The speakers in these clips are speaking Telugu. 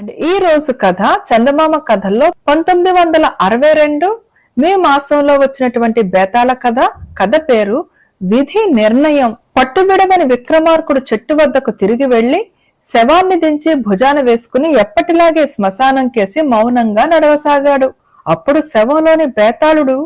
అండ్ ఈ రోజు కథ చందమామ కథల్లో 1962 మే మాసంలో వచ్చినటువంటి బేతాళ కథ. కథ పేరు విధి నిర్ణయం. పట్టుబిడమని విక్రమార్కుడు చెట్టు వద్దకు తిరిగి వెళ్లి శవాన్ని దించి భుజాన వేసుకుని ఎప్పటిలాగే శ్మశానం కేసి మౌనంగా నడవసాగాడు. అప్పుడు శవంలోని బేతాళుడు,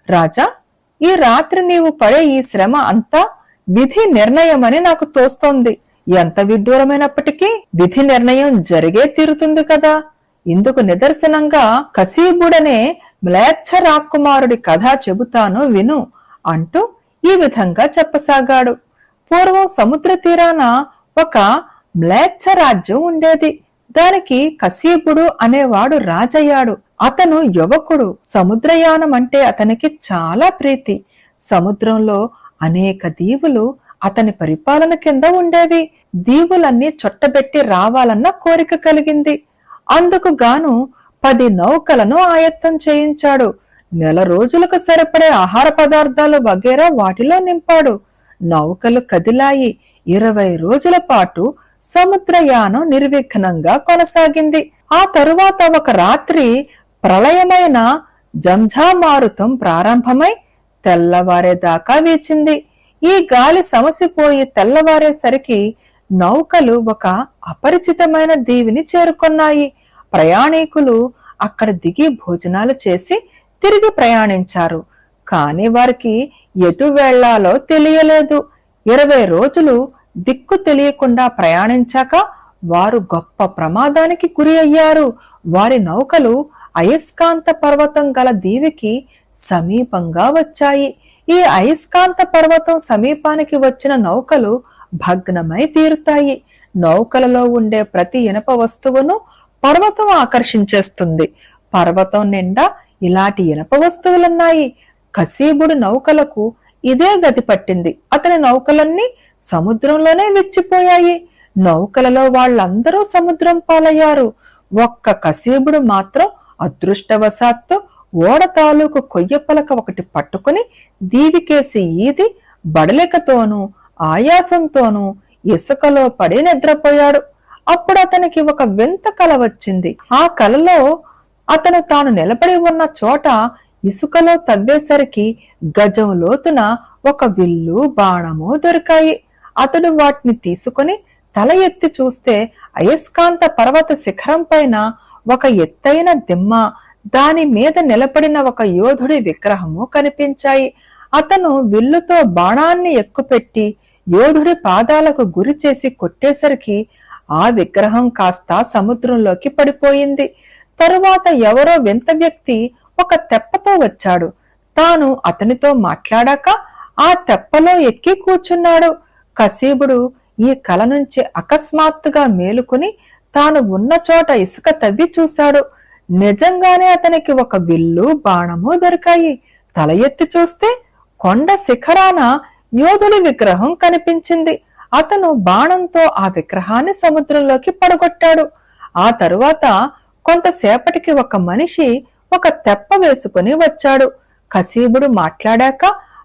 రాజా, ఈ రాత్రి నీవు పడే ఈ శ్రమ అంతా విధి నిర్ణయమని నాకు తోస్తోంది. ఎంత విడ్డూరమైనప్పటికీ విధి నిర్ణయం జరిగే తీరుతుంది కదా. ఇందుకు నిదర్శనంగా కశీబుడనే మ్లేచ్ఛ రాకుమారుడి కథ చెబుతాను విను అంటూ ఈ విధంగా చెప్పసాగాడు. పూర్వం సముద్ర తీరాన ఒక మ్లేచ్ఛ రాజ్యం ఉండేది. దానికి కశీబుడు అనేవాడు రాజయ్యాడు. అతను యువకుడు. సముద్రయానం అంటే అతనికి చాలా ప్రీతి. సముద్రంలో అనేక దీవులు అతని పరిపాలన కింద ఉండేవి. దీవులన్నీ చుట్టబెట్టి రావాలన్న కోరిక కలిగింది. అందుకు గాను 10 నౌకలను ఆయత్తం చేయించాడు. నెల రోజులకు సరిపడే ఆహార పదార్థాలు వగేరా వాటిలో నింపాడు. నౌకలు కదిలాయి. 20 రోజుల పాటు సముద్రయానం నిర్విఘ్నంగా కొనసాగింది. ఆ తరువాత ఒక రాత్రి ప్రళయమైన జంఝామారుతం ప్రారంభమై తెల్లవారేదాకా వీచింది. ఈ గాలి సమసిపోయి తెల్లవారేసరికి నౌకలు ఒక అపరిచితమైన దీవిని చేరుకున్నాయి. ప్రయాణికులు అక్కడ దిగి భోజనాలు చేసి తిరిగి ప్రయాణించారు. కాని వారికి ఎటు వెళ్లాలో తెలియలేదు. 20 రోజులు దిక్కు తెలియకుండా ప్రయాణించాక వారు గొప్ప ప్రమాదానికి గురి అయ్యారు. వారి నౌకలు అయస్కాంత పర్వతం గల దీవికి సమీపంగా వచ్చాయి. ఈ అయస్కాంత పర్వతం సమీపానికి వచ్చిన నౌకలు భగ్నమై తీరుతాయి. నౌకలలో ఉండే ప్రతి ఇనప వస్తువును పర్వతం ఆకర్షించేస్తుంది. పర్వతం నిండా ఇలాంటి ఇనప వస్తువులున్నాయి. కశీబుడు నౌకలకు ఇదే గతి పట్టింది. అతని నౌకలన్నీ సముద్రంలోనే విచ్చిపోయాయి. నౌకలలో వాళ్ళందరూ సముద్రం పాలయ్యారు. ఒక్క కశీబుడు మాత్రం అదృష్టవశాత్తు ఓడ తాలూకు కొయ్యపలక ఒకటి పట్టుకుని దీవికేసి ఈది బడలికతోనూ ఆయాసంతోనూ ఇసుకలో పడి నిద్రపోయాడు. అప్పుడు అతనికి ఒక వింత కల వచ్చింది. ఆ కలలో అతను తాను నిలబడి ఉన్న చోట ఇసుకలో తవ్వేసరికి గజం లోతున ఒక విల్లు బాణము దొరికాయి. అతడు వాటిని తీసుకుని తల ఎత్తి చూస్తే అయస్కాంత పర్వత శిఖరం పైన ఒక ఎత్తైన దిమ్మ, దాని మీద నిలబడిన ఒక యోధుడి విగ్రహము కనిపించాయి. అతను విల్లుతో బాణాన్ని ఎక్కుపెట్టి యోధుడి పాదాలకు గురి చేసి కొట్టేసరికి ఆ విగ్రహం కాస్త సముద్రంలోకి పడిపోయింది. తరువాత ఎవరో వింత వ్యక్తి ఒక తెప్పతో వచ్చాడు. తాను అతనితో మాట్లాడాక ఆ తెప్పలో ఎక్కి కూర్చున్నాడు. కశీబుడు ఈ కల నుంచి అకస్మాత్తుగా మేలుకుని తాను ఉన్న చోట ఇసుక తవ్వి చూశాడు. నిజంగానే అతనికి ఒక విల్లు బాణము దొరికాయి. తల ఎత్తి చూస్తే కొండ శిఖరాన యోధుడి విగ్రహం కనిపించింది. అతను బాణంతో ఆ విగ్రహాన్ని సముద్రంలోకి పడగొట్టాడు. ఆ తరువాత కొంతసేపటికి ఒక మనిషి ఒక తెప్ప వేసుకుని వచ్చాడు. కశీబుడు మాట్లాడాక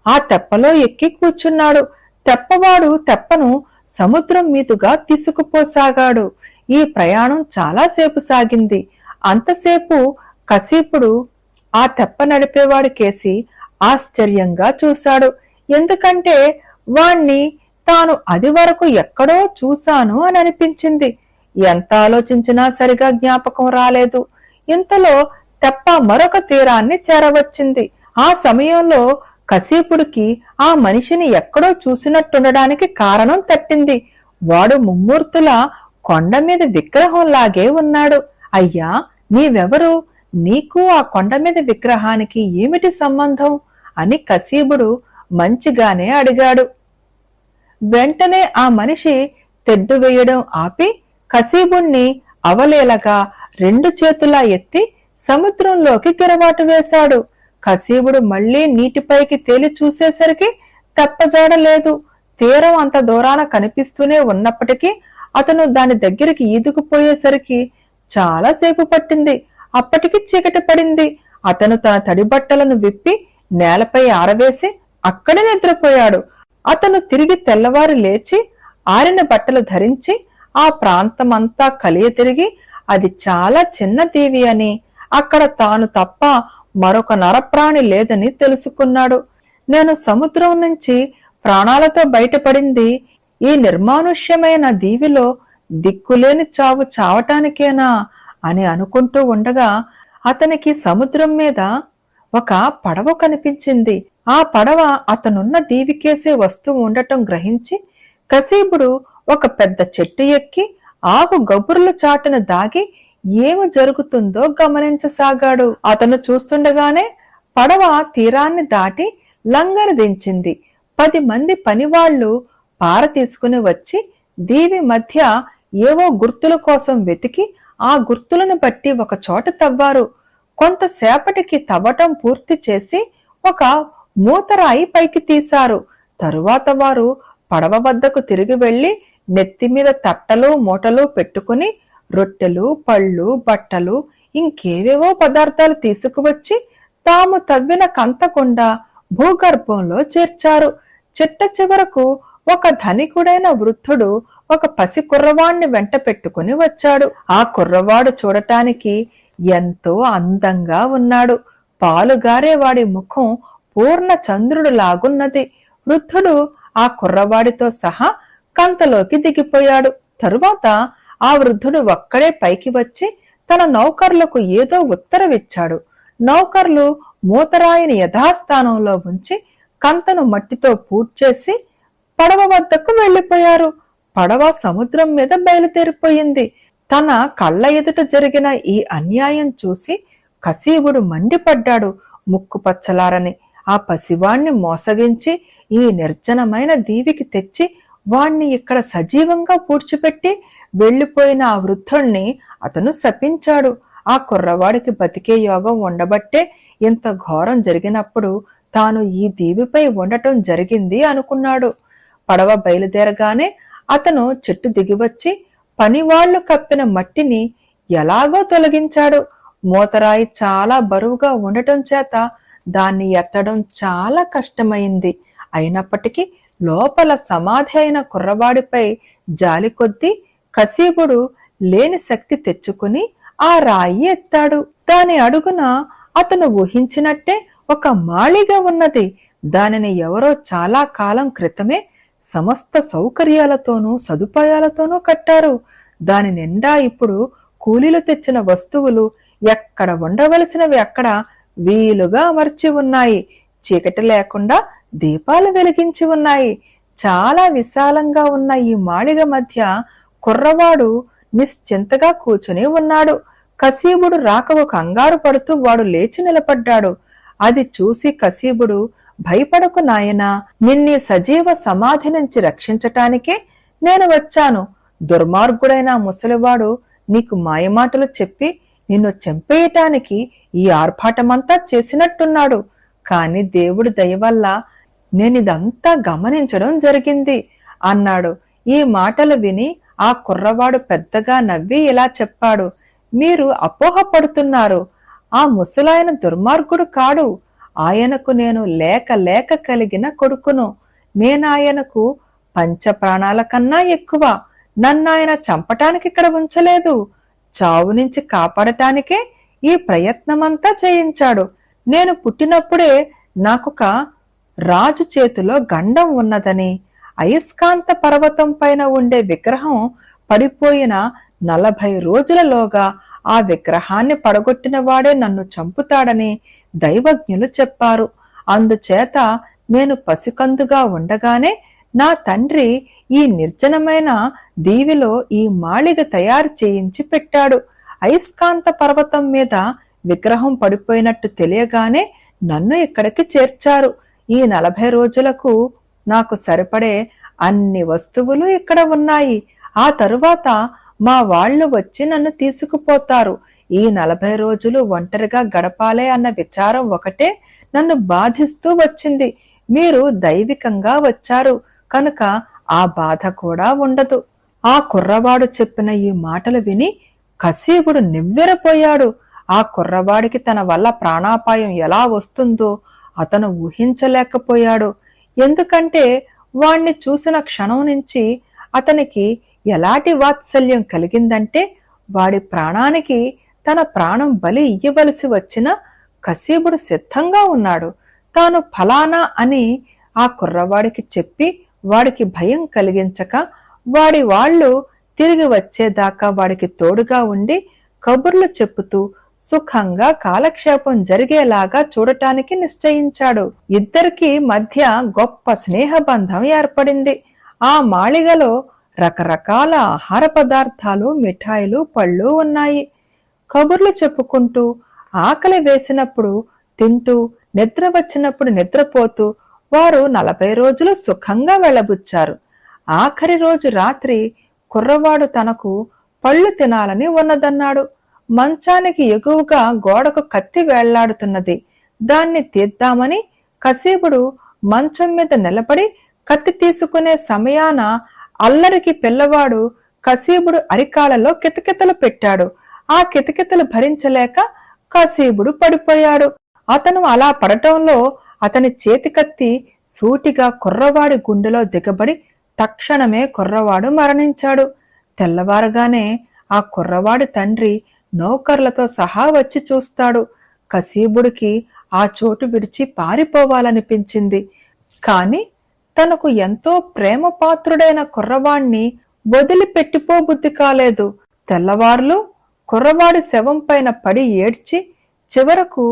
ఆ తెప్పలో ఎక్కి కూర్చున్నాడు. తెప్పవాడు తెప్పను సముద్రం మీదుగా తీసుకుపోసాగాడు. ఈ ప్రయాణం చాలాసేపు సాగింది. అంతసేపు కశీపుడు ఆ తెప్ప నడిపేవాడి కేసి ఆశ్చర్యంగా చూశాడు. ఎందుకంటే వాణ్ణి తాను అది వరకు ఎక్కడో చూశాను అని అనిపించింది. ఎంత ఆలోచించినా సరిగా జ్ఞాపకం రాలేదు. ఇంతలో తెప్ప మరొక తీరాన్ని చేరవచ్చింది. ఆ సమయంలో కశీపుడికి ఆ మనిషిని ఎక్కడో చూసినట్టుండడానికి కారణం తట్టింది. వాడు ముమ్మూర్తుల కొండ మీద విగ్రహంలాగే ఉన్నాడు. అయ్యా, నీవెవరు? నీకు ఆ కొండ మీద విగ్రహానికి ఏమిటి సంబంధం అని కశీబుడు మంచిగానే అడిగాడు. వెంటనే ఆ మనిషి తెడ్డు వేయడం ఆపి కశీబుణ్ణి అవలేలగా 2 చేతులా ఎత్తి సముద్రంలోకి గిరవాటు వేశాడు. కశీబుడు మళ్లీ నీటిపైకి తేలి చూసేసరికి తెప్పజాడలేదు. తీరం అంత దూరాన కనిపిస్తూనే ఉన్నప్పటికీ అతను దాని దగ్గరికి ఈదుకుపోయేసరికి చాలాసేపు పట్టింది. అప్పటికి చీకటి పడింది. అతను తన తడి బట్టలను విప్పి నేలపై ఆరవేసి అక్కడే నిద్రపోయాడు. అతను తిరిగి తెల్లవారి లేచి ఆరిన బట్టలు ధరించి ఆ ప్రాంతమంతా కలియ తిరిగి అది చాలా చిన్న దీవి అని, అక్కడ తాను తప్ప మరొక నరప్రాణి లేదని తెలుసుకున్నాడు. నేను సముద్రం నుంచి ప్రాణాలతో బయటపడింది ఈ నిర్మానుష్యమైన దీవిలో దిక్కులేని చావు చావటానికేనా అని అనుకుంటూ ఉండగా అతనికి సముద్రం మీద ఒక పడవ కనిపించింది. ఆ పడవ అతనున్న దీవికేసే వస్తూ ఉండటం గ్రహించి కసీబుడు ఒక పెద్ద చెట్టు ఎక్కి ఆకు గబుర్ల చాటున దాగి ఏమి జరుగుతుందో గమనించసాగాడు. అతను చూస్తుండగానే పడవ తీరాన్ని దాటి లంగరు దించింది. 10 మంది పనివాళ్లు పార తీసుకుని వచ్చి దీవి మధ్య ఏవో గుర్తుల కోసం వెతికి ఆ గుర్తులను బట్టి ఒక చోట తవ్వారు. కొంతసేపటికి తవ్వటం పూర్తి చేసి ఒక మూతరాయి పైకి తీశారు. తరువాత వారు పడవ వద్దకు తిరిగి వెళ్లి నెత్తిమీద తట్టలు మూటలు పెట్టుకుని రొట్టెలు, పళ్ళు, బట్టలు, ఇంకేవేవో పదార్థాలు తీసుకువచ్చి తాము తవ్విన కంతకుండ భూగర్భంలో చేర్చారు. చిట్ట చివరకు ఒక ధనికుడైన వృద్ధుడు ఒక పసి కుర్రవాణ్ణి వెంట పెట్టుకుని వచ్చాడు. ఆ కుర్రవాడు చూడటానికి ఎంతో అందంగా ఉన్నాడు. పాలుగారే వాడి ముఖం పూర్ణ చంద్రుడు లాగున్నది. వృద్ధుడు ఆ కుర్రవాడితో సహా కంతలోకి దిగిపోయాడు. తరువాత ఆ వృద్ధుడు ఒక్కడే పైకి వచ్చి తన నౌకర్లకు ఏదో ఉత్తరవిచ్చాడు. నౌకర్లు మూతరాయిని యథాస్థానంలో ఉంచి కంతను మట్టితో పూడ్చేసి పడవ వద్దకు వెళ్లిపోయారు. పడవ సముద్రం మీద బయలుదేరిపోయింది. తన కళ్ళ ఎదుట జరిగిన ఈ అన్యాయం చూసి కసీబుడు మండిపడ్డాడు. ముక్కు పచ్చలారని ఆ పసివాణ్ణి మోసగించి ఈ నిర్జనమైన దీవికి తెచ్చి వాణ్ణి ఇక్కడ సజీవంగా పూడ్చిపెట్టి వెళ్లిపోయిన ఆ వృద్ధుణ్ణి అతను శపించాడు. ఆ కుర్రవాడికి బతికే యోగం ఉండబట్టే ఇంత ఘోరం జరిగినప్పుడు తాను ఈ దీవిపై ఉండటం జరిగింది అనుకున్నాడు. పడవ బయలుదేరగానే అతను చెట్టు దిగివచ్చి పనివాళ్లు కప్పిన మట్టిని ఎలాగో తొలగించాడు. మూతరాయి చాలా బరువుగా ఉండటం చేత దాన్ని ఎత్తడం చాలా కష్టమైంది. అయినప్పటికీ లోపల సమాధి అయిన కుర్రవాడిపై జాలి కొద్దీ కసీబుడు లేని శక్తి తెచ్చుకుని ఆ రాయి ఎత్తాడు. దాని అడుగున అతను ఊహించినట్టే ఒక మాళిగ ఉన్నది. దానిని ఎవరో చాలా కాలం క్రితమే సమస్త సౌకర్యాలతోనూ సదుపాయాలతోనూ కట్టారు. దాని నిండా ఇప్పుడు కూలీలు తెచ్చిన వస్తువులు ఎక్కడ ఉండవలసినవి అక్కడ వీలుగా అమర్చి ఉన్నాయి. చీకటి లేకుండా దీపాలు వెలిగించి ఉన్నాయి. చాలా విశాలంగా ఉన్న ఈ మాళిగ మధ్య కుర్రవాడు నిశ్చింతగా కూర్చుని ఉన్నాడు. కసీబుడు రాకకు కంగారు పడుతూ వాడు లేచి నిలబడ్డాడు. అది చూసి కసీబుడు, భయపడకు నాయనా, నిన్నీ సజీవ సమాధి నుంచి రక్షించటానికే నేను వచ్చాను. దుర్మార్గుడైన ముసలివాడు నీకు మాయమాటలు చెప్పి నిన్ను చంపేయటానికి ఈ ఆర్భాటమంతా చేసినట్టున్నాడు. కాని దేవుడి దయవల్ల నేనిదంతా గమనించడం జరిగింది అన్నాడు. ఈ మాటలు విని ఆ కుర్రవాడు పెద్దగా నవ్వి ఇలా చెప్పాడు, మీరు అపోహపడుతున్నారు. ఆ ముసలాయన దుర్మార్గుడు కాడు. ఆయనకు నేను లేక లేక కలిగిన కొడుకును. నేనాయనకు పంచ ప్రాణాల కన్నా ఎక్కువ. నన్నాయన చంపటానికి ఇక్కడ ఉంచలేదు. చావు నుంచి కాపాడటానికే ఈ ప్రయత్నమంతా చేయించాడు. నేను పుట్టినప్పుడే నాకొక రాజు చేతిలో గండం ఉన్నదని, అయస్కాంత పర్వతం పైన ఉండే విగ్రహం పడిపోయిన 40 రోజులలోగా ఆ విగ్రహాన్ని పడగొట్టిన వాడే నన్ను చంపుతాడని దైవజ్ఞులు చెప్పారు. అందుచేత నేను పసికందుగా ఉండగానే నా తండ్రి ఈ నిర్జనమైన దీవిలో ఈ మాళిగ తయారు చేయించి పెట్టాడు. అయస్కాంత పర్వతం మీద విగ్రహం పడిపోయినట్టు తెలియగానే నన్ను ఇక్కడికి చేర్చారు. ఈ 40 రోజులకు నాకు సరిపడే అన్ని వస్తువులు ఇక్కడ ఉన్నాయి. ఆ తరువాత మా వాళ్ళు వచ్చి నన్ను తీసుకుపోతారు. ఈ 40 రోజులు ఒంటరిగా గడపాలే అన్న విచారం ఒకటే నన్ను బాధిస్తూ వచ్చింది. మీరు దైవికంగా వచ్చారు కనుక ఆ బాధ కూడా ఉండదు. ఆ కుర్రవాడు చెప్పిన ఈ మాటలు విని కసీబుడు నివ్వెరపోయాడు. ఆ కుర్రవాడికి తన వల్ల ప్రాణాపాయం ఎలా వస్తుందో అతను ఊహించలేకపోయాడు. ఎందుకంటే వాణ్ణి చూసిన క్షణం నుంచి అతనికి ఎలాంటి వాత్సల్యం కలిగిందంటే వాడి ప్రాణానికి తన ప్రాణం బలి ఇయ్యవలసి వచ్చిన కశీబుడు సిద్ధంగా ఉన్నాడు. తాను ఫలానా అని ఆ కుర్రవాడికి చెప్పి వాడికి భయం కలిగించక వాడి వాళ్ళు తిరిగి వచ్చేదాకా వాడికి తోడుగా ఉండి కబుర్లు చెప్పుతూ సుఖంగా కాలక్షేపం జరిగేలాగా చూడటానికి నిశ్చయించాడు. ఇద్దరికీ మధ్య గొప్ప స్నేహబంధం ఏర్పడింది. ఆ మాళిగలో రకరకాల ఆహార పదార్థాలు, మిఠాయిలు, పళ్ళు ఉన్నాయి. కబుర్లు చెప్పుకుంటూ, ఆకలి వేసినప్పుడు తింటూ, నిద్ర వచ్చినప్పుడు నిద్రపోతూ వారు 40 రోజులు సుఖంగా వెళ్ళబుచ్చారు. ఆఖరి రోజు రాత్రి కుర్రవాడు తనకు పళ్ళు తినాలని ఉన్నదన్నాడు. మంచానికి ఎగువగా గోడకు కత్తి వేళ్లాడుతున్నది. దాన్ని తీద్దామని కశీబుడు మంచం మీద నిలబడి కత్తి తీసుకునే సమయాన అల్లరికి పిల్లవాడు కశీబుడు అరికాలలో కితకితలు పెట్టాడు. ఆ కితకితలు భరించలేక కశీబుడు పడిపోయాడు. అతను అలా పడటంలో అతని చేతికత్తి సూటిగా కుర్రవాడి గుండెలో దిగబడి తక్షణమే కుర్రవాడు మరణించాడు. తెల్లవారుగానే ఆ కుర్రవాడి తండ్రి నౌకర్లతో సహా వచ్చి చూస్తాడు. కశీబుడికి ఆ చోటు విడిచి పారిపోవాలనిపించింది. కాని తనకు ఎంతో ప్రేమపాత్రుడైన కుర్రవాణ్ణి వదిలిపెట్టిపోబుద్ధి కాలేదు. తెల్లవార్లు కుర్రవాడి శవం పైన పడి ఏడ్చి చివరకు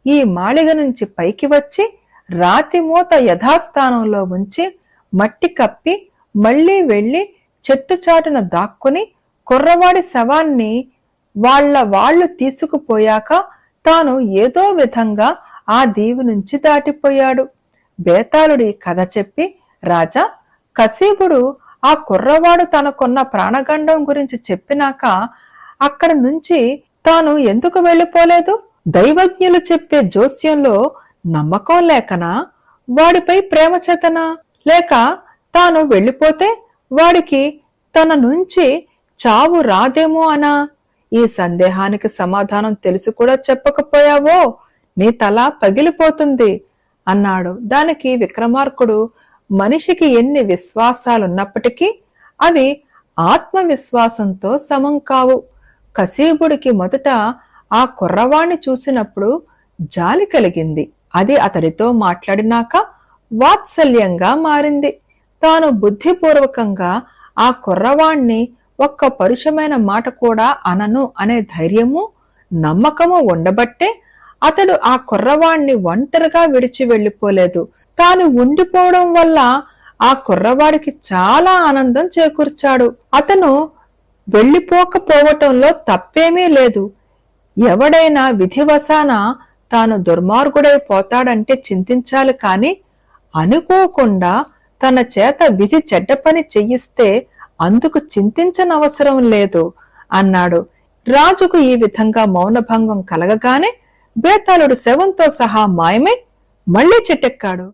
ఈ మాళిగ నుంచి పైకి వచ్చి రాతి మూత యథాస్థానంలో ఉంచి మట్టి కప్పి మళ్లీ వెళ్లి చెట్టు చాటున దాక్కుని కుర్రవాడి శవాన్ని వాళ్ళు తీసుకుపోయాక తాను ఏదో విధంగా ఆ దీవి నుంచి దాటిపోయాడు. బేతాళుడి కథ చెప్పి, రాజా, కశీబుడు ఆ కుర్రవాడు తనకున్న ప్రాణగండం గురించి చెప్పినాక అక్కడి నుంచి తాను ఎందుకు వెళ్ళిపోలేదు? దైవజ్ఞులు చెప్పే జోస్యంలో నమ్మకం లేకనా, వాడిపై ప్రేమ చేతనా, లేక తాను వెళ్ళిపోతే వాడికి తన నుంచి చావు రాదేమో అనా? ఈ సందేహానికి సమాధానం తెలిసి కూడా చెప్పకపోయావో నీ తల పగిలిపోతుంది అన్నాడు. దానికి విక్రమార్కుడు, మనిషికి ఎన్ని విశ్వాసాలున్నప్పటికీ అవి ఆత్మవిశ్వాసంతో సమం కావు. కశీబుడికి మొదట ఆ కుర్రవాణ్ణి చూసినప్పుడు జాలి కలిగింది. అది అతడితో మాట్లాడినాక వాత్సల్యంగా మారింది. తాను బుద్ధిపూర్వకంగా ఆ కుర్రవాణ్ణి ఒక్క పరుషమైన మాట కూడా అనను అనే ధైర్యము, నమ్మకము ఉండబట్టే అతడు ఆ కుర్రవాణ్ణి ఒంటరిగా విడిచి వెళ్లిపోలేదు. తాను ఉండిపోవడం వల్ల ఆ కుర్రవాడికి చాలా ఆనందం చేకూర్చాడు. అతను వెళ్లిపోకపోవటంలో తప్పేమీ లేదు. ఎవడైనా విధివశాన తాను దుర్మార్గుడైపోతాడంటే చింతించాలి కాని అనుకోకుండా తన చేత విధి చెడ్డ పని చెయ్యిస్తే అందుకు చింతించనవసరం లేదు అన్నాడు. రాజుకు ఈ విధంగా మౌనభంగం కలగగానే బేతాళుడు శవంతో సహా మాయమై మళ్లీ చెట్టెక్కాడు.